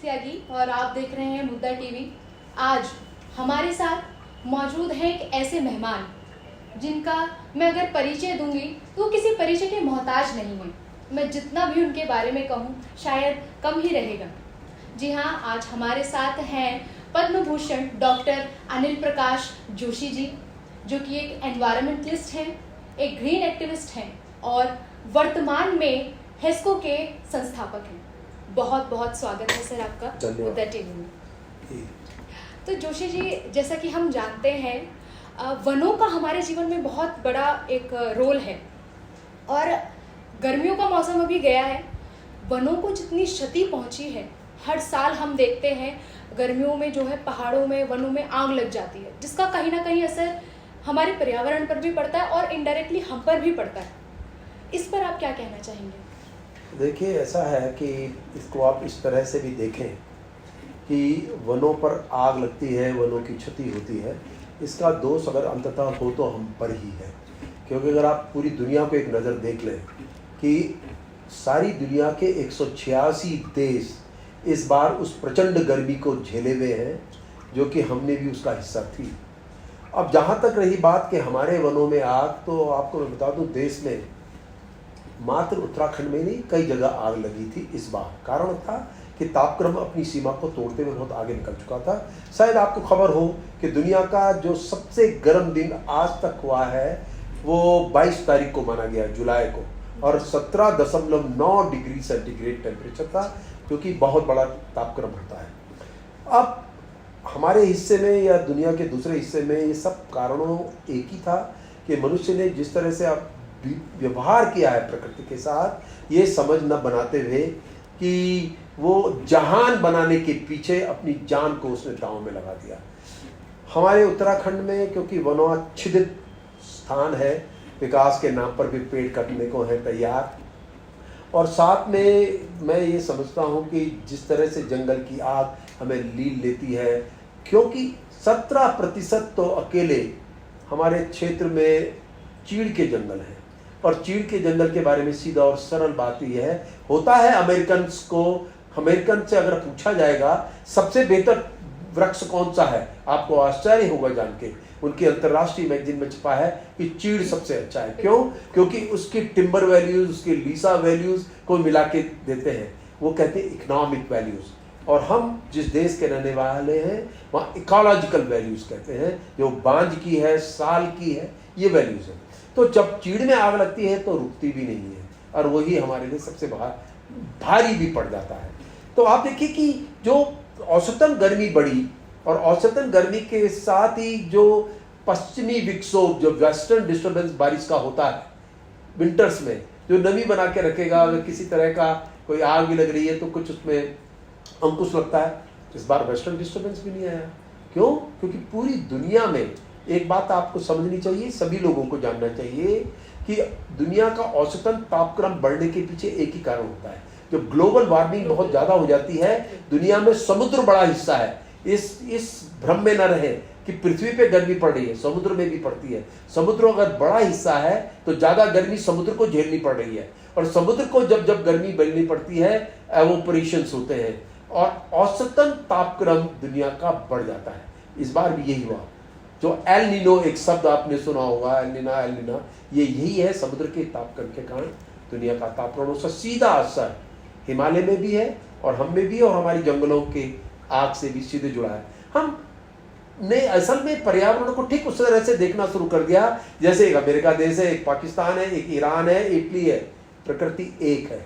त्यागी और आप देख रहे हैं मुद्दा टीवी। आज हमारे साथ मौजूद है एक ऐसे मेहमान जिनका मैं अगर परिचय दूंगी तो किसी परिचय के मोहताज नहीं है। मैं जितना भी उनके बारे में कहूँ शायद कम ही रहेगा। जी हाँ, आज हमारे साथ हैं पद्म भूषण डॉक्टर अनिल प्रकाश जोशी जी, जो कि एक एनवायरमेंटलिस्ट हैं, एक ग्रीन एक्टिविस्ट हैं और वर्तमान में हेस्को के संस्थापक हैं। बहुत बहुत स्वागत है सर आपका मुद्दा टीवी में। तो जोशी जी, जैसा कि हम जानते हैं वनों का हमारे जीवन में बहुत बड़ा एक रोल है और गर्मियों का मौसम अभी गया है। वनों को जितनी क्षति पहुंची है, हर साल हम देखते हैं गर्मियों में जो है पहाड़ों में वनों में आग लग जाती है, जिसका कहीं ना कहीं असर हमारे पर्यावरण पर भी पड़ता है और इनडायरेक्टली हम पर भी पड़ता है। इस पर आप क्या कहना चाहेंगे? देखिए, ऐसा है कि इसको आप इस तरह से भी देखें कि वनों पर आग लगती है, वनों की क्षति होती है, इसका दोष अगर अंततः हो तो हम पर ही है। क्योंकि अगर आप पूरी दुनिया को एक नज़र देख लें कि सारी दुनिया के 186 देश इस बार उस प्रचंड गर्मी को झेले हुए हैं, जो कि हमने भी उसका हिस्सा थी। अब जहाँ तक रही बात कि हमारे वनों में आग, तो आपको मैं बता दूं, देश में मात्र उत्तराखंड में नहीं कई जगह आग लगी थी। इस बार कारण था कि तापक्रम अपनी सीमा को तोड़ते हुए बहुत आगे निकल चुका था। शायद आपको खबर हो कि दुनिया का जो सबसे गर्म दिन आज तक हुआ है वो 22 तारीख को माना गया, जुलाई को, और 17.9 डिग्री सेंटीग्रेड टेम्परेचर था, क्योंकि बहुत बड़ा तापक्रम होता है। अब हमारे हिस्से में या दुनिया के दूसरे हिस्से में ये सब कारणों एक ही था कि मनुष्य ने जिस तरह से अब व्यवहार किया है प्रकृति के साथ, ये समझ न बनाते हुए कि वो जहान बनाने के पीछे अपनी जान को उसने दांव में लगा दिया। हमारे उत्तराखंड में क्योंकि वनोच्छिदित स्थान है, विकास के नाम पर भी पेड़ कटने को है तैयार, और साथ में मैं ये समझता हूँ कि जिस तरह से जंगल की आग हमें लील लेती है, क्योंकि 17% तो अकेले हमारे क्षेत्र में चीड़ के जंगल हैं। और चीड़ के जंगल के बारे में सीधा और सरल बात यह है, होता है अमेरिकन से अगर पूछा जाएगा सबसे बेहतर वृक्ष कौन सा है, आपको आश्चर्य होगा जान के, उनकी अंतर्राष्ट्रीय मैगजीन में छपा है कि चीड़ सबसे अच्छा है। क्यों? क्योंकि उसकी टिम्बर वैल्यूज, उसकी लीसा वैल्यूज को मिला के देते हैं। वो कहते हैं इकोनॉमिक वैल्यूज, और हम जिस देश के रहने वाले हैं वहाँ इकोलॉजिकल वैल्यूज कहते हैं, जो बांझ की है, साल की है, ये वैल्यूज है। तो जब चीड़ में आग लगती है तो रुकती भी नहीं है, और वही हमारे लिए सबसे भारी भी पड़ जाता है। तो आप देखिए कि जो औसतन गर्मी बढ़ी, और औसतन गर्मी के साथ ही जो पश्चिमी विक्षोभ, जो वेस्टर्न डिस्टर्बेंस बारिश का होता है विंटर्स में, जो नमी बना के रखेगा, अगर किसी तरह का कोई आग भी लग रही है तो कुछ उसमें अंकुश लगता है। इस बार वेस्टर्न डिस्टर्बेंस भी नहीं आया। क्यों? क्योंकि पूरी दुनिया में एक बात आपको समझनी चाहिए, सभी लोगों को जानना चाहिए कि दुनिया का औसतन तापक्रम बढ़ने के पीछे एक ही कारण होता है। जब ग्लोबल वार्मिंग बहुत ज़्यादा हो जाती है, दुनिया में समुद्र बड़ा हिस्सा है। इस भ्रम में न रहे कि पृथ्वी पे गर्मी पड़ रही है, समुद्र में भी पड़ती है। समुद्र अगर बड़ा हिस्सा है तो ज़्यादा गर्मी समुद्र को झेलनी पड़ रही है, और समुद्र को जब जब गर्मी बढ़नी पड़ती है, एवोपरेशंस होते हैं, और औसतन तापक्रम दुनिया का बढ़ जाता है। इस बार भी यही हुआ। जो एल नीनो, एक शब्द आपने सुना होगा, एल नीना, ये यही है। समुद्र के तापक्रम के कारण दुनिया का तापक्रम से सीधा असर हिमालय में भी है, और हम में भी, और हमारी जंगलों के आग से भी सीधे जुड़ा है। हम ने असल में पर्यावरण को ठीक उस तरह से देखना शुरू कर दिया जैसे एक अमेरिका देश है, एक पाकिस्तान है, एक ईरान है, इटली है। प्रकृति एक है।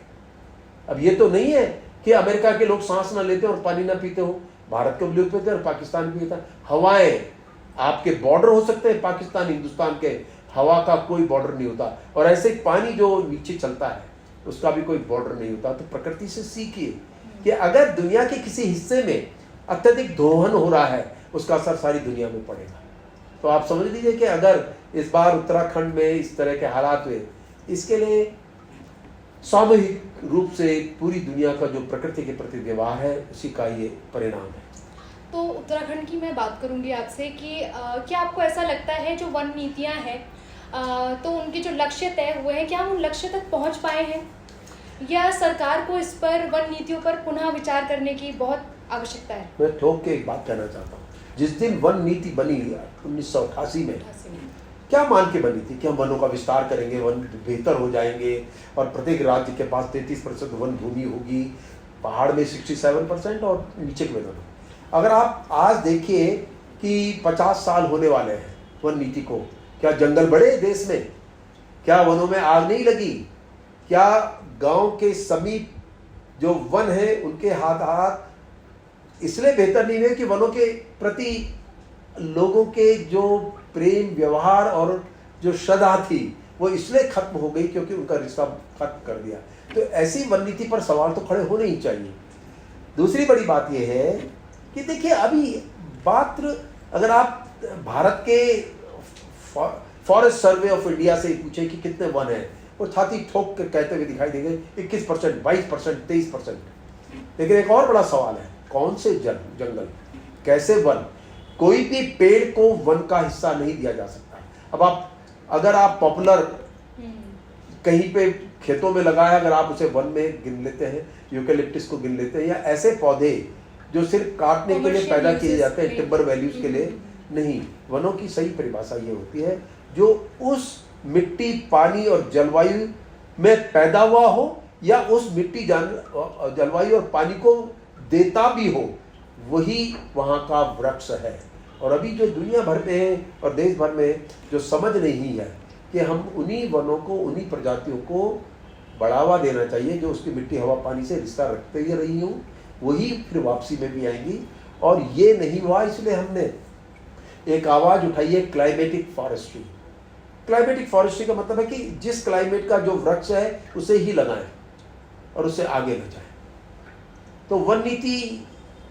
अब ये तो नहीं है कि अमेरिका के लोग सांस ना लेते और पानी ना पीते हो, भारत के लोग पीते और पाकिस्तान पीता। हवाएं, आपके बॉर्डर हो सकते हैं, पाकिस्तान हिंदुस्तान के, हवा का कोई बॉर्डर नहीं होता, और ऐसे पानी जो नीचे चलता है उसका भी कोई बॉर्डर नहीं होता। तो प्रकृति से सीखिए कि अगर दुनिया के किसी हिस्से में अत्यधिक दोहन हो रहा है, उसका असर सारी दुनिया में पड़ेगा। तो आप समझ लीजिए कि अगर इस बार उत्तराखंड में इस तरह के हालात हुए, इसके लिए सामूहिक रूप से पूरी दुनिया का जो प्रकृति के प्रति व्यवहार है, उसी का ये परिणाम है। तो उत्तराखंड की मैं बात करूंगी आपसे कि क्या आपको ऐसा लगता है जो वन नीतियां हैं, तो उनके जो लक्ष्य तय हुए हैं, क्या हम उन लक्ष्य तक पहुंच पाए हैं? या सरकार को इस पर वन नीतियों पर पुनः विचार करने की बहुत आवश्यकता है? मैं ठोक के एक बात कहना चाहता हूँ, जिस दिन वन नीति बनी 1988 में, क्या मान के बनी थी कि हम वनों का विस्तार करेंगे, वन बेहतर हो जाएंगे और प्रत्येक राज्य के पास 33% वन भूमि होगी, पहाड़ में 67% और नीचे के मैदानों। अगर आप आज देखिए कि 50 साल होने वाले हैं वन नीति को, क्या जंगल बढ़े देश में? क्या वनों में आग नहीं लगी? क्या गांव के समीप जो वन है उनके हाथ इसलिए बेहतर नहीं हुए कि वनों के प्रति लोगों के जो प्रेम व्यवहार और जो श्रद्धा थी वो इसलिए खत्म हो गई क्योंकि उनका रिश्ता खत्म कर दिया? तो ऐसी वन नीति पर सवाल तो खड़े होने ही चाहिए। दूसरी बड़ी बात यह है कि देखिए, अभी बात अगर आप भारत के फॉरेस्ट सर्वे ऑफ इंडिया से पूछे कि कितने वन हैं, वो छाती ठोक कर कहते हुए दिखाई देंगे 21%, 22%, 23%। लेकिन एक और बड़ा सवाल है, कौन से जंगल, कैसे वन? कोई भी पेड़ को वन का हिस्सा नहीं दिया जा सकता। अब अगर आप पॉपुलर कहीं पे खेतों में लगाया, अगर आप उसे वन में गिन लेते हैं, यूकेलिप्टस को गिन लेते हैं, या ऐसे पौधे जो सिर्फ काटने के लिए पैदा किए जाते हैं, टिम्बर वैल्यूज के लिए नहीं। वनों की सही परिभाषा ये होती है जो उस मिट्टी, पानी और जलवायु में पैदा हुआ हो या उस मिट्टी, जलवायु और पानी को देता भी हो, वही वहाँ का वृक्ष है। और अभी जो दुनिया भर में और देश भर में जो समझ नहीं है कि हम उन्हीं वनों को, उन्हीं प्रजातियों को बढ़ावा देना चाहिए जो उसकी मिट्टी, हवा, पानी से रिश्ता रखते ही रही हूँ, वही फिर वापसी में भी आएंगी। और ये नहीं हुआ, इसलिए हमने एक आवाज़ उठाई है क्लाइमेटिक फॉरेस्ट्री। क्लाइमेटिक फॉरेस्ट्री का मतलब है कि जिस क्लाइमेट का जो वृक्ष है उसे ही लगाएं और उसे आगे ले जाएं। तो वन नीति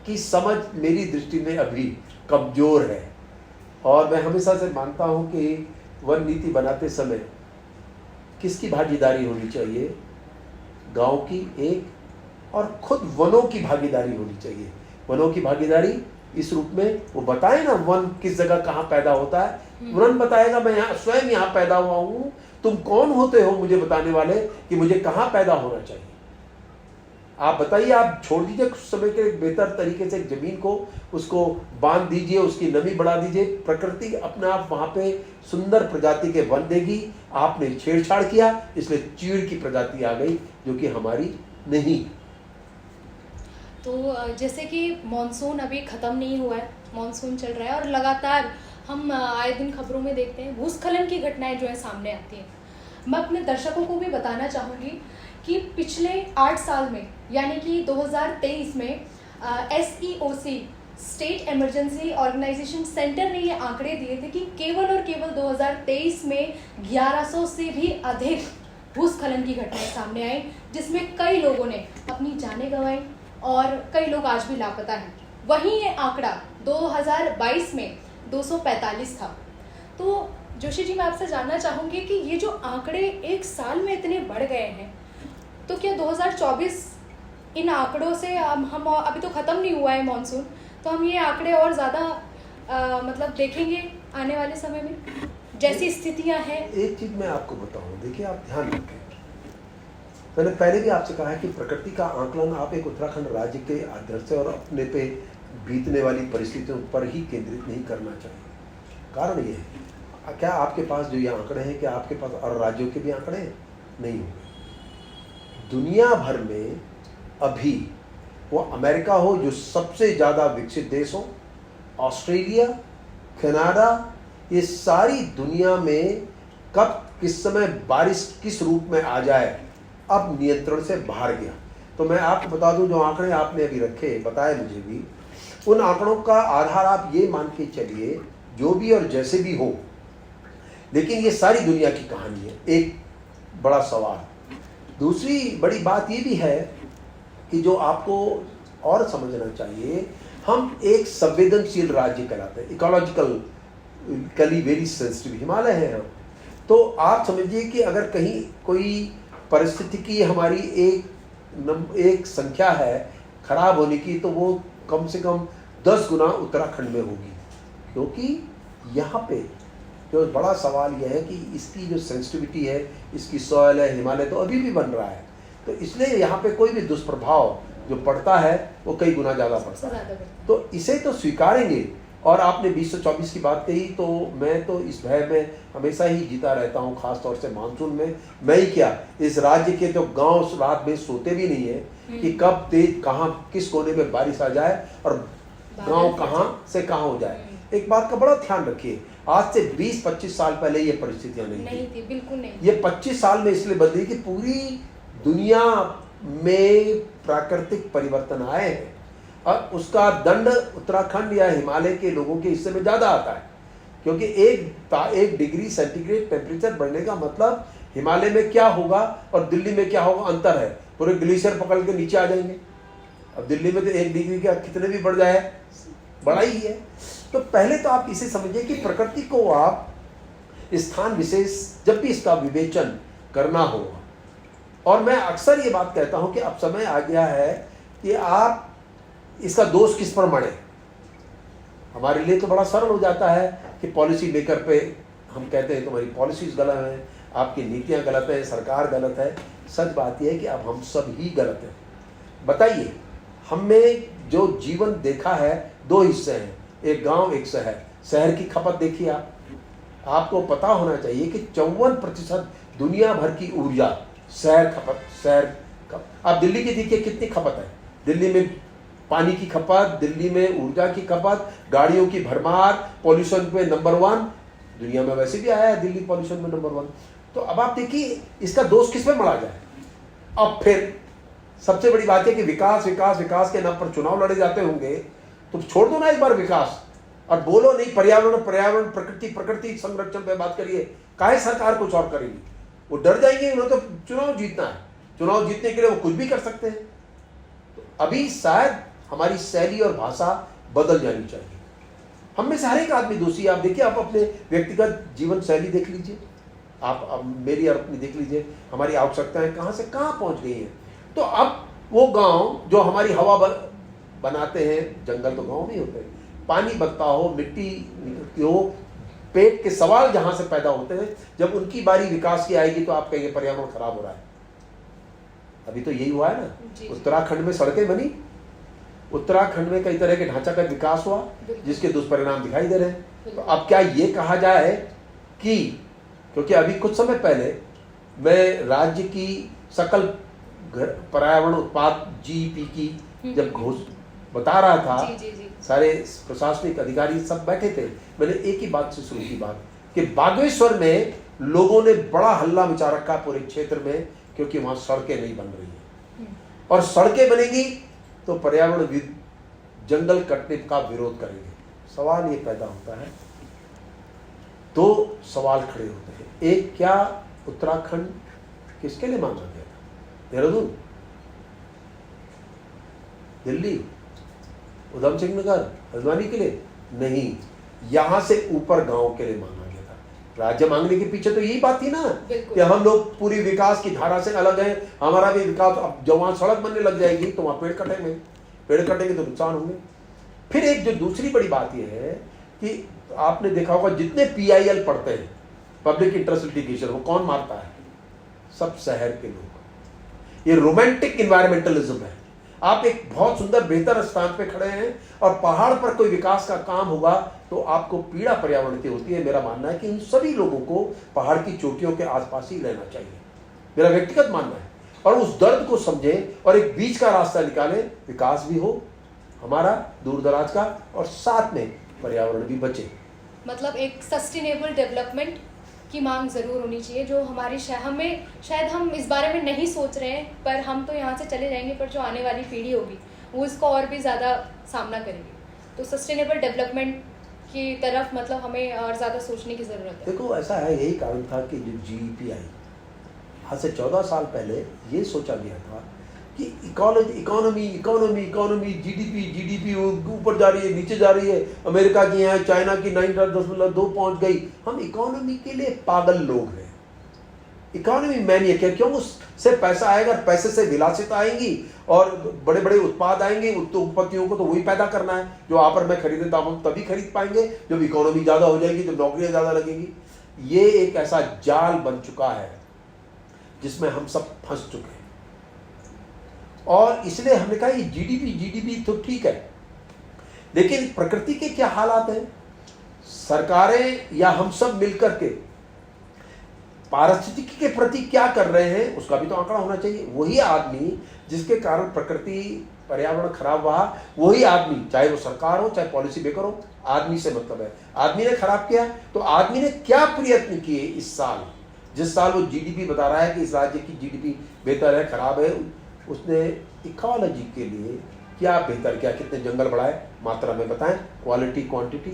की समझ मेरी दृष्टि में अभी कमज़ोर है और मैं हमेशा से मानता हूं कि वन नीति बनाते समय किसकी भागीदारी होनी चाहिए? गांव की एक, और खुद वनों की भागीदारी होनी चाहिए। वनों की भागीदारी इस रूप में, वो बताए ना वन किस जगह कहाँ पैदा होता है, वन बताएगा मैं यहाँ स्वयं यहाँ पैदा हुआ हूँ, तुम कौन होते हो मुझे बताने वाले कि मुझे कहाँ पैदा होना चाहिए? आप बताइए, आप छोड़ दीजिए कुछ समय के बेहतर तरीके से जमीन को, उसको बांध दीजिए, उसकी नमी बढ़ा दीजिए, प्रकृति अपने आप वहां पे सुंदर प्रजाति के वन देगी। आपने छेड़छाड़ किया, इसलिए चीड़ की प्रजाति आ गई जो कि हमारी नहीं। तो जैसे कि मॉनसून अभी ख़त्म नहीं हुआ है, मॉनसून चल रहा है और लगातार हम आए दिन खबरों में देखते हैं भूस्खलन की घटनाएं जो है सामने आती हैं। मैं अपने दर्शकों को भी बताना चाहूँगी कि पिछले 8 साल में, यानी कि 2023 में SEOC state emergency organisation centre ने ये आंकड़े दिए थे कि केवल और केवल 2023 में 1100 से भी अधिक भूस्खलन की घटनाएं सामने आई, जिसमें कई लोगों ने अपनी जानें गंवाई और कई लोग आज भी लापता हैं। वहीं ये आंकड़ा 2022 में 245 था। तो जोशी जी, मैं आपसे जानना चाहूँगी कि ये जो आंकड़े एक साल में इतने बढ़ गए हैं, तो क्या 2024 इन आंकड़ों से हम अभी तो ख़त्म नहीं हुआ है मॉनसून, तो हम ये आंकड़े और ज़्यादा मतलब देखेंगे आने वाले समय में जैसी स्थितियां हैं? एक चीज़ मैं आपको बताऊं, देखिए आप ध्यान रखें, मैंने पहले भी आपसे कहा है कि प्रकृति का आंकलन आप एक उत्तराखंड राज्य के आदर्श और अपने पे बीतने वाली परिस्थितियों पर ही केंद्रित नहीं करना चाहिए। कारण ये है, क्या आपके पास जो ये आंकड़े हैं, क्या आपके पास और राज्यों के भी आंकड़े हैं? नहीं होंगे। दुनिया भर में अभी वो अमेरिका हो जो सबसे ज़्यादा विकसित देश हो, ऑस्ट्रेलिया, कनाडा, ये सारी दुनिया में कब किस समय बारिश किस रूप में आ जाए अब नियंत्रण से बाहर गया। तो मैं आपको बता दूं, जो आंकड़े आपने अभी रखे, बताए मुझे भी, उन आंकड़ों का आधार आप ये मान के चलिए जो भी और जैसे भी हो, लेकिन ये सारी दुनिया की कहानी है। एक बड़ा सवाल। दूसरी बड़ी बात ये भी है कि जो आपको और समझना चाहिए, हम एक संवेदनशील राज्य कहलाते हैं, इकोलॉजिकली वेरी सेंसिटिव हिमालय है हम। तो आप समझिए कि अगर कहीं कोई परिस्थिति की हमारी एक संख्या है खराब होने की, तो वो कम से कम 10 गुना उत्तराखंड में होगी, क्योंकि यहाँ पे जो बड़ा सवाल यह है कि इसकी जो सेंसिटिविटी है, इसकी सॉयल है, हिमालय तो अभी भी बन रहा है, तो इसलिए यहाँ पे कोई भी दुष्प्रभाव जो पड़ता है वो कई गुना ज़्यादा पड़ता है। तो इसे तो स्वीकारेंगे। और आपने 2024 की बात कही, तो मैं तो इस भय में हमेशा ही जीता रहता हूँ, खास तौर से मानसून में। मैं ही क्या, इस राज्य के तो गांव रात में सोते भी नहीं है कि कब तेज कहाँ किस कोने में बारिश आ जाए और गांव कहाँ से कहाँ हो जाए। एक बात का बड़ा ध्यान रखिए, आज से 20-25 साल पहले ये परिस्थितियां नहीं थी, बिल्कुल नहीं। ये 25 साल में इसलिए बदली कि पूरी दुनिया में प्राकृतिक परिवर्तन आए हैं और उसका दंड उत्तराखंड या हिमालय के लोगों के हिस्से में ज्यादा आता है, क्योंकि 1 डिग्री सेंटीग्रेड टेम्परेचर बढ़ने का मतलब हिमालय में क्या होगा और दिल्ली में क्या होगा, अंतर है। पूरे ग्लेशियर पकड़ के नीचे आ जाएंगे। अब दिल्ली में तो 1 डिग्री का कितने भी बढ़ जाए, बड़ा ही है। तो पहले तो आप इसे समझिए कि प्रकृति को आप स्थान विशेष जब भी इसका विवेचन करना होगा। और मैं अक्सर ये बात कहता हूं कि अब समय आ गया है कि आप इसका दोष किस पर मढ़े। हमारे लिए तो बड़ा सरल हो जाता है कि पॉलिसी मेकर पे हम कहते हैं तुम्हारी पॉलिसीज गलत हैं, आपकी नीतियां गलत हैं, सरकार गलत है। सच बात यह है कि अब हम सब ही गलत हैं। बताइए, हमने जो जीवन देखा है 2 हिस्से हैं, एक गांव एक शहर। शहर की खपत देखिए आपको पता होना चाहिए कि 54% दुनिया भर की ऊर्जा शहर आप दिल्ली की देखिए कितनी खपत है। दिल्ली में पानी की खपत, दिल्ली में ऊर्जा की खपत, गाड़ियों की भरमार, पॉल्यूशन पे नंबर 1 दुनिया में वैसे भी आया है दिल्ली पॉल्यूशन में नंबर 1। तो अब आप देखिए इसका दोष किस पे मढ़ा जाए। अब फिर सबसे बड़ी बात है कि विकास विकास विकास के नाम पर चुनाव लड़े जाते होंगे, तो छोड़ दो ना एक बार विकास और बोलो नहीं पर्यावरण पर्यावरण प्रकृति प्रकृति संरक्षण पे बात करिए। काहे सरकार कुछ और करेगी, वो डर जाएंगे, उन्हें तो चुनाव जीतना है, चुनाव जीतने के लिए वो कुछ भी कर सकते हैं। तो अभी शायद हमारी शैली और भाषा बदल जानी चाहिए। हम में से हर एक आदमी दोषी है। आप देखिए, आप अपने व्यक्तिगत जीवन शैली देख लीजिए, आप अब मेरी और अपनी देख लीजिए, हमारी आवश्यकताएं कहाँ से कहाँ पहुँच गई हैं। तो अब वो गांव जो हमारी हवा बनाते हैं, जंगल तो गांव में होते हैं, पानी बत्ता हो, मिट्टी निकलती हो, पेट के सवाल जहां से पैदा होते हैं, जब उनकी बारी विकास की आएगी तो आप कहेंगे पर्यावरण खराब हो रहा है। अभी तो यही हुआ है ना, उत्तराखंड में सड़कें बनी, उत्तराखंड में कई तरह के ढांचागत विकास हुआ जिसके दुष्परिणाम दिखाई दे रहे हैं। तो अब क्या ये कहा जाए कि, क्योंकि अभी कुछ समय पहले मैं राज्य की सकल पर्यावरण उत्पाद जीईपी की जब बता रहा था, सारे प्रशासनिक अधिकारी सब बैठे थे, मैंने एक ही बात से शुरू की बात कि बागेश्वर में लोगों ने बड़ा हल्ला मचा रखा पूरे क्षेत्र में, क्योंकि वहां सड़कें नहीं बन रही हैं और सड़कें बनेगी तो पर्यावरण जंगल कटने का विरोध करेंगे। सवाल ये पैदा होता है, 2 सवाल खड़े होते हैं। एक, क्या उत्तराखंड किसके लिए मांगा गया था? देहरादून, दिल्ली, उधम सिंह नगर, हल्द्वानी के लिए नहीं, यहां से ऊपर गांव के लिए मांगा गया था। राज्य मांगने के पीछे तो यही बात थी ना कि हम लोग पूरी विकास की धारा से अलग हैं, हमारा भी विकास। अब जब वहां सड़क बनने लग जाएगी तो वहां पेड़ कटेंगे, पेड़ कटेंगे तो नुकसान होंगे। फिर एक जो दूसरी बड़ी बात यह है कि आपने देखा होगा जितने PIL पढ़ते हैं, पब्लिक इंटरेस्ट लिटिगेशन, वो कौन मारता है? सब शहर के लोग। ये रोमांटिक इन्वायरमेंटलिज्म है। आप एक बहुत सुंदर बेहतर स्थान पे खड़े हैं और पहाड़ पर कोई विकास का काम होगा तो आपको पीड़ा पर्यावरण की होती है। मेरा मानना है कि इन सभी लोगों को पहाड़ की चोटियों के आसपास ही रहना चाहिए, मेरा व्यक्तिगत मानना है। और उस दर्द को समझें और एक बीच का रास्ता निकालें, विकास भी हो हमारा दूर दराज का और साथ में पर्यावरण भी बचे। मतलब एक सस्टेनेबल डेवलपमेंट की मांग ज़रूर होनी चाहिए, जो हमारी हमें शायद हम इस बारे में नहीं सोच रहे हैं, पर हम तो यहाँ से चले जाएंगे, पर जो आने वाली पीढ़ी होगी वो इसको और भी ज़्यादा सामना करेगी। तो सस्टेनेबल डेवलपमेंट की तरफ मतलब हमें और ज़्यादा सोचने की ज़रूरत है। देखो, ऐसा है, यही कारण था कि जो GEP आई, आज से 14 साल पहले ये सोचा गया था कि इकोनॉमी GDP ऊपर जा रही है, नीचे जा रही है, अमेरिका की है, चाइना की 9.2 पहुंच गई। हम इकोनॉमी के लिए पागल लोग हैं, इकोनॉमी मैनियक है। क्यों? उससे पैसा आएगा, पैसे से विलासिता आएंगी और बड़े बड़े उत्पाद आएंगे। उत्पत्तियों को तो वही पैदा करना है जो आप और मैं खरीदें, तो हम तभी खरीद पाएंगे जब इकोनॉमी ज्यादा हो जाएगी, जब नौकरियां ज्यादा लगेंगी। ये एक ऐसा जाल बन चुका है जिसमें हम सब फंस चुके हैं। और इसलिए हमने कहा ये जीडीपी तो ठीक है, लेकिन प्रकृति के क्या हालात हैं, सरकारें या हम सब मिलकर के पारिस्थितिकी के प्रति क्या कर रहे हैं, उसका भी तो आंकड़ा होना चाहिए। वही आदमी जिसके कारण प्रकृति पर्यावरण खराब हुआ, वही आदमी, चाहे वो सरकार हो चाहे पॉलिसी मेकर हो, आदमी से मतलब है। आदमी ने खराब किया तो आदमी ने क्या प्रयत्न किए इस साल, जिस साल वो जीडीपी बता रहा है कि इस राज्य की जीडीपी बेहतर है खराब है, उसने इकोलॉजी के लिए क्या बेहतर किया, कितने जंगल बढ़ाए, मात्रा में बताएं, क्वालिटी क्वांटिटी,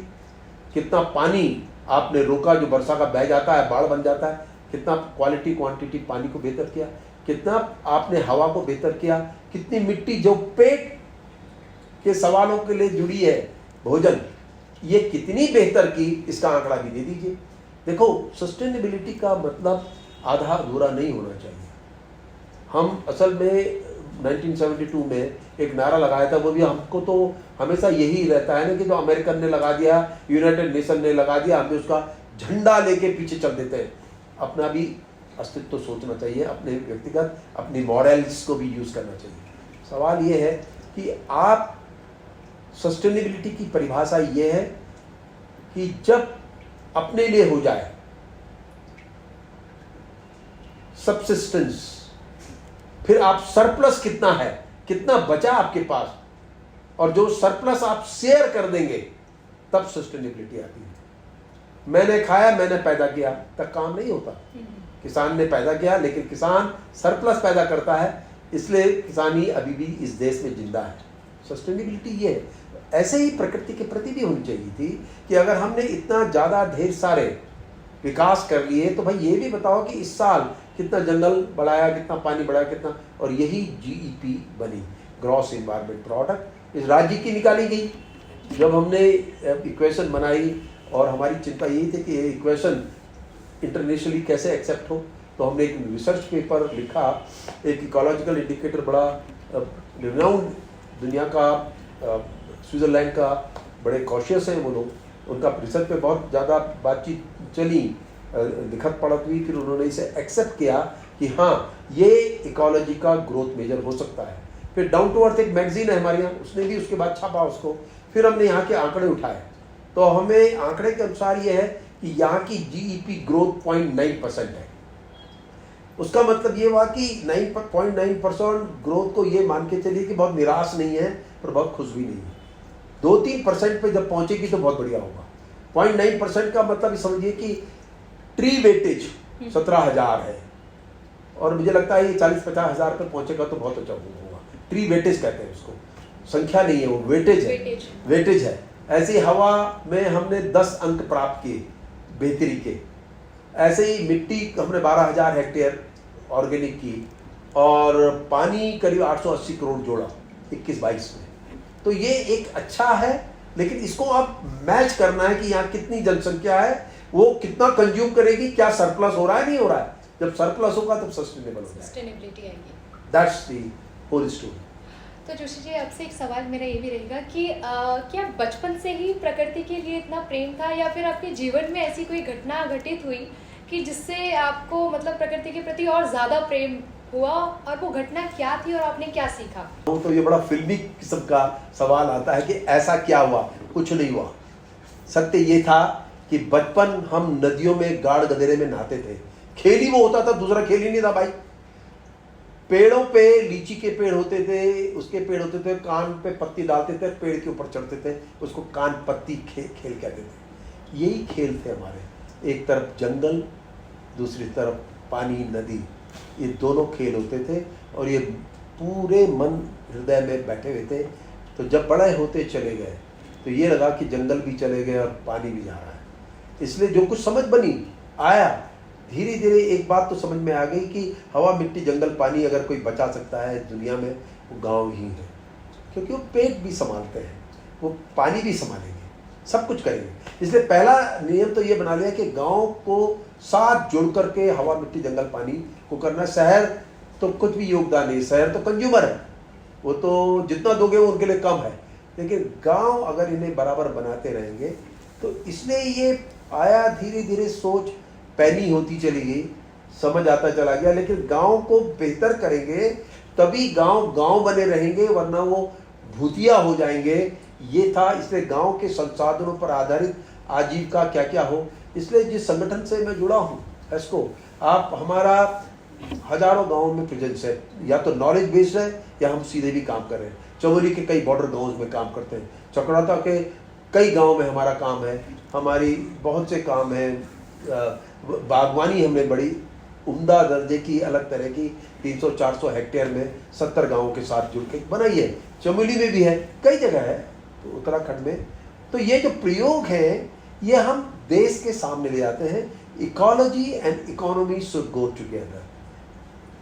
कितना पानी आपने रोका जो वर्षा का बह जाता है बाढ़ बन जाता है, कितना क्वालिटी क्वांटिटी पानी को बेहतर किया, कितना आपने हवा को बेहतर किया, कितनी मिट्टी जो पेट के सवालों के लिए जुड़ी है, भोजन, ये कितनी बेहतर की, इसका आंकड़ा भी दे दीजिए। देखो सस्टेनेबिलिटी का मतलब आधा अधूरा नहीं होना चाहिए। हम असल में 1972 में एक नारा लगाया था, वो भी हमको तो हमेशा यही रहता है ना कि जो अमेरिकन ने लगा दिया, यूनाइटेड नेशन ने लगा दिया, हम भी उसका झंडा लेके पीछे चल देते हैं। अपना भी अस्तित्व तो सोचना चाहिए, अपने व्यक्तिगत अपनी मॉडल्स को भी यूज करना चाहिए। सवाल ये है कि आप सस्टेनेबिलिटी की परिभाषा ये है कि जब अपने लिए हो जाए सबसिस्टेंस, फिर आप सरप्लस कितना है, कितना बचा आपके पास, और जो सरप्लस आप शेयर कर देंगे, तब सस्टेनेबिलिटी आती है। मैंने खाया, मैंने पैदा किया तक काम नहीं होता। किसान ने पैदा किया, लेकिन किसान सरप्लस पैदा करता है, इसलिए किसानी अभी भी इस देश में जिंदा है। सस्टेनेबिलिटी ये है। ऐसे ही प्रकृति के प्रति भी होनी चाहिए थी कि अगर हमने इतना ज़्यादा ढेर सारे विकास कर लिए, तो भाई ये भी बताओ कि इस साल कितना जंगल बढ़ाया, कितना पानी बढ़ाया, कितना, और यही जीईपी बनी, ग्रॉस इन्वायरमेंट प्रोडक्ट, इस राज्य की निकाली गई। जब हमने इक्वेशन बनाई और हमारी चिंता यही थी कि ये इक्वेशन इंटरनेशनली कैसे एक्सेप्ट हो, तो हमने एक रिसर्च पेपर लिखा। एक इकोलॉजिकल इंडिकेटर बड़ा रिनाउंड, दुनिया का, स्विट्जरलैंड का, बड़े कॉशियस हैं वो लोग, उनका रिसर्च पे बहुत ज़्यादा बातचीत चली, लिखत पढ़त हुई, फिर उन्होंने इसे एक्सेप्ट किया कि हाँ ये इकोलॉजी का ग्रोथ मेजर हो सकता है। फिर डाउन टू अर्थ एक मैगजीन है हमारे यहाँ, उसने भी उसके बाद छापा उसको। फिर हमने यहाँ के आंकड़े उठाए, तो हमें आंकड़े के अनुसार ये है कि यहाँ की जीईपी ग्रोथ 0.9% है। उसका मतलब ये हुआ कि 9.9% ग्रोथ को ये मान के चलिए कि बहुत निराश नहीं है, पर बहुत खुश भी नहीं है। 2-3% पे जब पहुंचेगी तो बहुत बढ़िया होगा। 0.9% का मतलब समझिए कि ट्री वेटेज 17,000 है, और मुझे लगता है ये 40-50 हज़ार पे पहुंचेगा तो बहुत अच्छा होगा। ट्री वेटेज कहते हैं उसको, संख्या नहीं है वो, वेटेज है, वेटेज है। ऐसी हवा में हमने 10 अंक प्राप्त किए बेहतरी के। ऐसे ही मिट्टी हमने 12,000 हेक्टेयर ऑर्गेनिक की, और पानी करीब 880 करोड़ जोड़ा 21-22 में। तो ये एक अच्छा है, लेकिन इसको आप मैच करना है कि यहाँ कितनी जनसंख्या है, वो कितना कंज्यूम करेगी, क्या सरप्लस हो रहा है, नहीं हो रहा है। जब सरप्लस होगा तब सस्टेनेबल हो जाएगा, सस्टेनेबिलिटी आएगी। That's the whole story. तो जोशी जी, आपसे एक सवाल मेरा ये भी रहेगा कि क्या बचपन से ही प्रकृति के लिए इतना प्रेम था, या फिर आपके जीवन में ऐसी कोई घटना घटित हुई कि जिससे आपको मतलब प्रकृति के प्रति और ज़्यादा प्रेम हुआ, और वो घटना क्या थी और आपने क्या सीखा? तो ये बड़ा फिल्मी किस्म का सवाल आता है कि ऐसा क्या हुआ। कुछ नहीं हुआ। सत्य ये था कि बचपन हम नदियों में गाड़ गदेरे में नहाते थे। खेल ही वो होता था, दूसरा खेल ही नहीं था भाई। पेड़ों पे लीची के पेड़ होते थे, उसके पेड़ होते थे, कान पे पत्ती डालते थे, पेड़ के ऊपर चढ़ते थे, उसको कान पत्ती खेल कहते थे। यही खेल थे हमारे। एक तरफ जंगल, दूसरी तरफ पानी, नदी, ये दोनों खेल होते थे, और ये पूरे मन हृदय में बैठे हुए थे। तो जब बड़े होते चले गए तो ये लगा कि जंगल भी चले गए और पानी भी जा रहा है। इसलिए जो कुछ समझ बनी आया, धीरे धीरे एक बात तो समझ में आ गई कि हवा, मिट्टी, जंगल, पानी अगर कोई बचा सकता है दुनिया में, वो गांव ही है। क्योंकि वो पेट भी संभालते हैं, वो पानी भी संभालेंगे, सब कुछ करेंगे। इसलिए पहला नियम तो ये बना लिया कि गांव को साथ जुड़ करके हवा, मिट्टी, जंगल, पानी को करना। शहर तो कुछ भी योगदान नहीं, शहर तो कंज्यूमर है, वो तो जितना दोगे वो उनके लिए कम है। लेकिन गांव अगर इन्हें बराबर बनाते रहेंगे, तो इसलिए ये आया, धीरे धीरे सोच पैनी होती चली गई, समझ आता चला गया। लेकिन गांव को बेहतर करेंगे तभी गांव गांव बने रहेंगे, वरना वो भूतिया हो जाएंगे। ये था, इसलिए गांव के संसाधनों पर आधारित आजीविका क्या क्या हो। इसलिए जिस संगठन से मैं जुड़ा हूँ एस्को, आप हमारा हजारों गांवों में प्रेजेंस है, या तो नॉलेज बेस्ड है या हम सीधे भी काम कर रहे हैं। चमोली के कई बॉर्डर गांवों में काम करते हैं, चक्रौता के कई गांवों में हमारा काम है, हमारी बहुत से काम है। बागवानी हमने बड़ी उम्दा दर्जे की, अलग तरह की 300-400 हेक्टेयर में 70 गांवों के साथ जुड़ के बनाई है। चमोली में भी है, कई जगह है, तो उत्तराखंड में। तो ये जो प्रयोग है ये हम देश के सामने ले आते हैं। Ecology and economy should go together.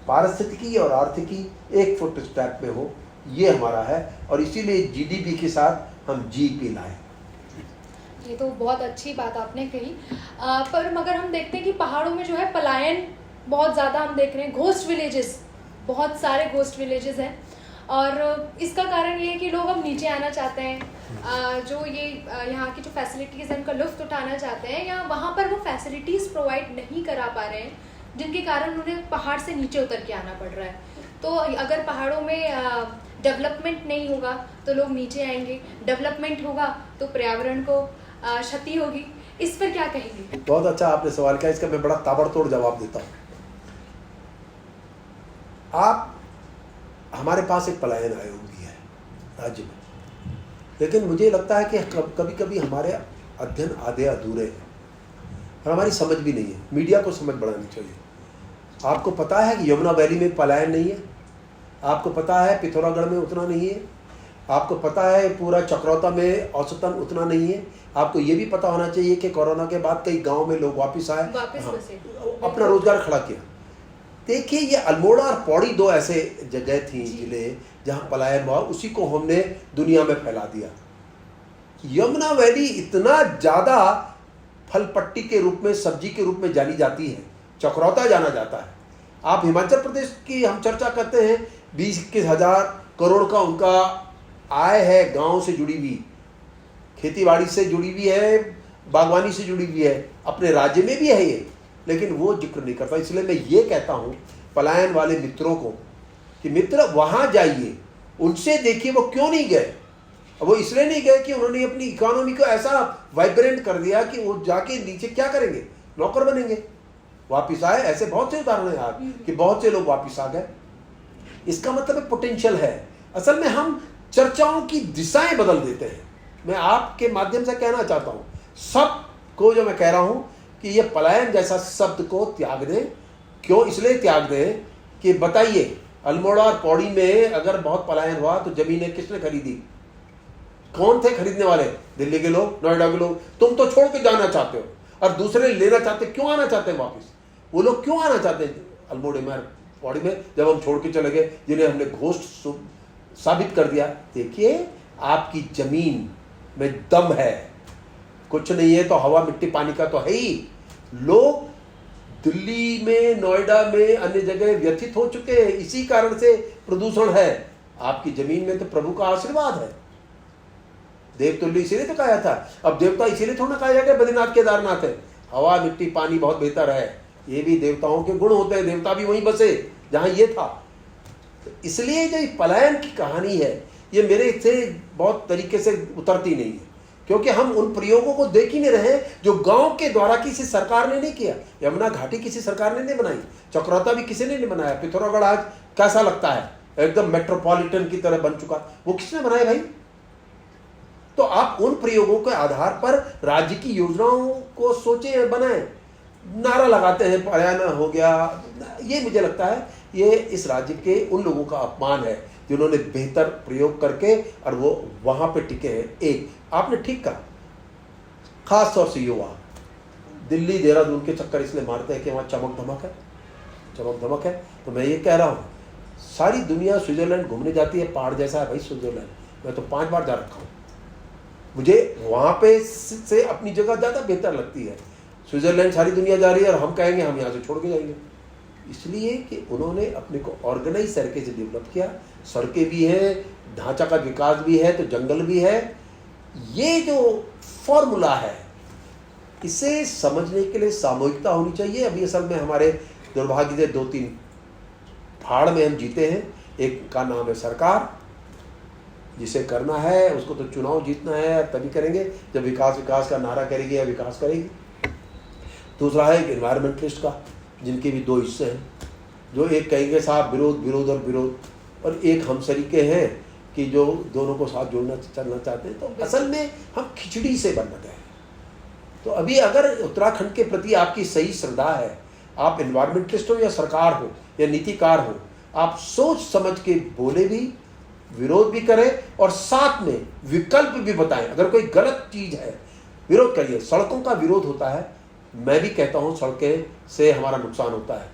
पारिस्थितिकी और आर्थिकी एक फुट स्टेप में हो, ये हमारा है। और इसीलिए जीडीपी के साथ हम जीपी लाए। ये तो बहुत अच्छी बात आपने कही। पर मगर हम देखते हैं कि पहाड़ों में जो है पलायन बहुत ज़्यादा हम देख रहे हैं। घोस्ट विलेजेस, बहुत सारे घोस्ट विलेजेस हैं, और इसका कारण ये है कि लोग अब नीचे आना चाहते हैं। जो ये यहाँ की जो फैसिलिटीज़ हैं उनका लुत्फ़ उठाना चाहते हैं, या वहाँ पर वो फैसिलिटीज़ प्रोवाइड नहीं करा पा रहे हैं, जिनके कारण उन्हें पहाड़ से नीचे उतर के आना पड़ रहा है। तो अगर पहाड़ों में डेवलपमेंट नहीं होगा तो लोग नीचे आएंगे, डेवलपमेंट होगा तो पर्यावरण को क्षति होगी। इस पर क्या कहेंगे? बहुत अच्छा आपने सवाल किया, इसका मैं बड़ा ताबड़तोड़ जवाब देता हूँ। आप, हमारे पास एक पलायन आयोग भी है राज्य में, लेकिन मुझे लगता है कि कभी कभी हमारे अध्ययन आधे अधूरे हैं और हमारी समझ भी नहीं है। मीडिया को समझ बढ़ानी चाहिए। आपको पता है कि यमुना वैली में पलायन नहीं है, आपको पता है पिथौरागढ़ में उतना नहीं है, आपको पता है पूरा चक्रौता में औसतन उतना नहीं है। आपको ये भी पता होना चाहिए कि कोरोना के बाद कई गांव में लोग वापस आए, अपना रोजगार खड़ा किया। देखिए, ये अल्मोड़ा और पौड़ी दो ऐसे जगह थी जिले जहां पलायन हुआ, उसी को हमने दुनिया में फैला दिया। यमुना वैली इतना ज्यादा फल पट्टी के रूप में, सब्जी के रूप में जानी जाती है, चक्रौता जाना जाता है। आप हिमाचल प्रदेश की हम चर्चा करते हैं, 20-21 हजार करोड़ का उनका आय है, गांव से जुड़ी हुई, खेतीबाड़ी से जुड़ी हुई है, बागवानी से जुड़ी हुई है, अपने राज्य में भी है ये, लेकिन वो जिक्र नहीं करता। इसलिए मैं ये कहता हूँ पलायन वाले मित्रों को कि मित्र वहाँ जाइए, उनसे देखिए वो क्यों नहीं गए। वो इसलिए नहीं गए कि उन्होंने अपनी इकोनॉमी को ऐसा वाइब्रेंट कर दिया कि वो जाके नीचे क्या करेंगे, नौकर बनेंगे, वापिस आए। ऐसे बहुत से उदाहरण हैं यार कि बहुत से लोग वापिस आ गए। इसका मतलब पोटेंशियल है। असल में हम चर्चाओं की दिशाएं बदल देते हैं। मैं आपके माध्यम से कहना चाहता हूं सबको, जो मैं कह रहा हूं कि ये पलायन जैसा शब्द को त्याग दें। क्यों इसलिए त्याग दें कि बताइए, अल्मोड़ा और पौड़ी में अगर बहुत पलायन हुआ तो जमीनें किसने खरीदी? कौन थे खरीदने वाले? दिल्ली के लोग, नोएडा के लोग। तुम तो छोड़ के जाना चाहते हो और दूसरे लेना चाहते। क्यों आना चाहते हैं वापस? वो लोग क्यों आना चाहते हैं अल्मोड़े में, पौड़ी में, जब हम छोड़ के चले गए, जिन्हें हमने घोस्ट साबित कर दिया? देखिए, आपकी जमीन में दम है, कुछ नहीं है तो हवा मिट्टी पानी का तो है ही। लोग दिल्ली में, नोएडा में, अन्य जगह व्यथित हो चुके हैं, इसी कारण से प्रदूषण है। आपकी जमीन में तो प्रभु का आशीर्वाद है। देवतुल्य इसीलिए तो कहा था। अब देवता इसीलिए थोड़ा कहा जाएगा बद्रीनाथ केदारनाथ है, हवा मिट्टी पानी बहुत बेहतर है। ये भी देवताओं के गुण होते हैं, देवता भी वहीं बसे जहां ये था। तो इसलिए जो पलायन की कहानी है ये मेरे से बहुत तरीके से उतरती नहीं है, क्योंकि हम उन प्रयोगों को देख ही नहीं रहे जो गांव के द्वारा किसी सरकार ने नहीं किया। यमुना घाटी किसी सरकार ने नहीं बनाई, चक्रौता भी किसी ने नहीं बनाया, पिथौरागढ़ आज कैसा लगता है, एकदम मेट्रोपॉलिटन की तरह बन चुका, वो किसने बनाया भाई? तो आप उन प्रयोगों के आधार पर राज्य की योजनाओं को सोचें, बनाएं। नारा लगाते हैं पलायन हो गया, ये मुझे लगता है ये इस राज्य के उन लोगों का अपमान है जिन्होंने बेहतर प्रयोग करके और वो वहां पे टिके हैं। एक आपने ठीक कहा, खास तौर से युवा दिल्ली देहरादून के चक्कर इसलिए मारते हैं कि वहां चमक धमक है, चमक धमक है। तो मैं ये कह रहा हूँ, सारी दुनिया स्विट्जरलैंड घूमने जाती है, पहाड़ जैसा है भाई स्विट्जरलैंड। मैं तो 5 बार जा रखा हूँ, मुझे वहां पे से अपनी जगह ज्यादा बेहतर लगती है। स्विट्जरलैंड सारी दुनिया जा रही है और हम कहेंगे हम यहाँ से छोड़ के जाएंगे, इसलिए कि उन्होंने अपने को ऑर्गेनाइज तरीके से डेवलप किया। सड़कें भी हैं, ढांचा का विकास भी है, तो जंगल भी है। ये जो फॉर्मूला है, इसे समझने के लिए सामूहिकता होनी चाहिए। अभी असल में हमारे दुर्भाग्य से 2-3 फाड़ में हम जीते हैं, एक का नाम है सरकार, जिसे करना है उसको तो चुनाव जीतना है, तभी करेंगे जब विकास विकास का नारा करेगी या विकास करेगी। दूसरा है एक एनवायरमेंटलिस्ट का, जिनके भी दो हिस्से हैं, जो एक कहेंगे साहब विरोध विरोध और विरोध, और एक हम सरीके हैं कि जो दोनों को साथ जोड़ना चलना चाहते हैं। तो असल में हम खिचड़ी से बनना गए। तो अभी अगर उत्तराखंड के प्रति आपकी सही श्रद्धा है, आप एनवायरमेंटलिस्ट हो या सरकार हो या नीतिकार हो, आप सोच समझ के बोले भी, विरोध भी करें और साथ में विकल्प भी बताएं। अगर कोई गलत चीज है विरोध करिए। सड़कों का विरोध होता है, मैं भी कहता हूं सड़कें से हमारा नुकसान होता है,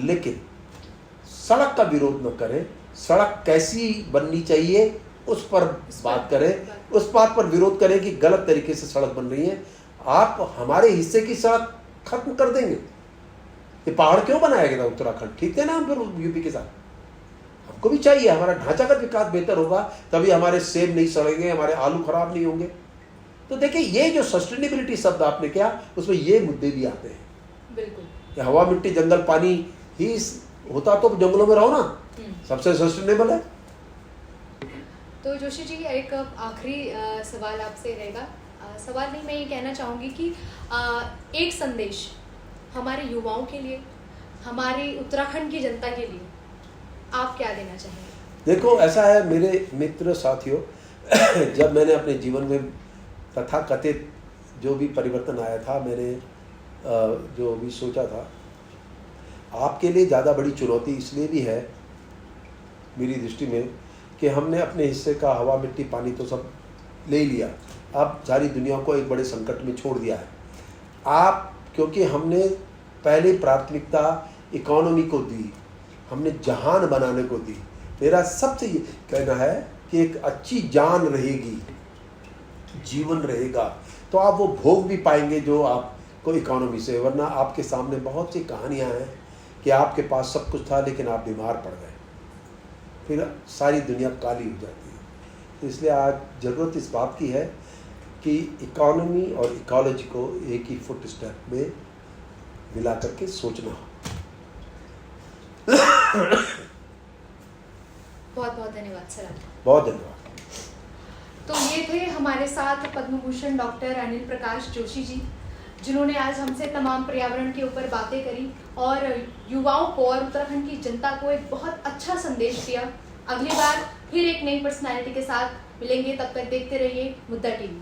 लेकिन सड़क का विरोध न करें। सड़क कैसी बननी चाहिए उस पर बात करें, उस बात पर विरोध करें कि गलत तरीके से सड़क बन रही है। आप हमारे हिस्से की सड़क खत्म कर देंगे। ये पहाड़ क्यों बनाया गया था उत्तराखंड? ठीक है ना, हम फिर यूपी के साथ हमको भी चाहिए, हमारा ढांचागत विकास बेहतर होगा, तभी हमारे सेब नहीं सड़ेंगे, हमारे आलू खराब नहीं होंगे। तो देखिए, ये जो सस्टेनेबिलिटी शब्द आपने किया, उसमें ये मुद्दे भी आते हैं। बिल्कुल, हवा मिट्टी जंगल पानी ही होता तो जंगलों में रहो ना, सबसे सस्टेनेबल है। तो जोशी जी, एक आखिरी सवाल आपसे रहेगा। सवाल नहीं, मैं ये कहना चाहूँगी कि एक संदेश हमारे युवाओं के लिए, हमारे उत्तराखंड की जनता के लिए आप क्या देना चाहेंगे? देखो, ऐसा है मेरे मित्र साथियों, जब मैंने अपने जीवन में तथाकथित जो भी परिवर्तन आया था, मैंने जो भी सोचा था, आपके लिए ज़्यादा बड़ी चुनौती इसलिए भी है मेरी दृष्टि में कि हमने अपने हिस्से का हवा मिट्टी पानी तो सब ले लिया, अब सारी दुनिया को एक बड़े संकट में छोड़ दिया है। आप, क्योंकि हमने पहले प्राथमिकता इकोनॉमी को दी, हमने जहान बनाने को दी। मेरा सबसे ये कहना है कि एक अच्छी जान रहेगी, जीवन रहेगा, तो आप वो भोग भी पाएंगे जो आपको इकोनॉमी से। वरना आपके सामने बहुत सी कहानियां हैं कि आपके पास सब कुछ था लेकिन आप बीमार पड़ गए, फिर सारी दुनिया काली हो जाती है। तो इसलिए आज ज़रूरत इस बात की है कि इकोनॉमी और इकोलॉजी को एक ही फुट स्टेप में मिला करके सोचना हो। बहुत बहुत धन्यवाद सर आपका। बहुत धन्यवाद। तो ये थे हमारे साथ पद्म भूषण डॉक्टर अनिल प्रकाश जोशी जी, जिन्होंने आज हमसे तमाम पर्यावरण के ऊपर बातें करी और युवाओं को और उत्तराखंड की जनता को एक बहुत अच्छा संदेश दिया। अगली बार फिर एक नई पर्सनैलिटी के साथ मिलेंगे, तब तक देखते रहिए मुद्दा टीवी।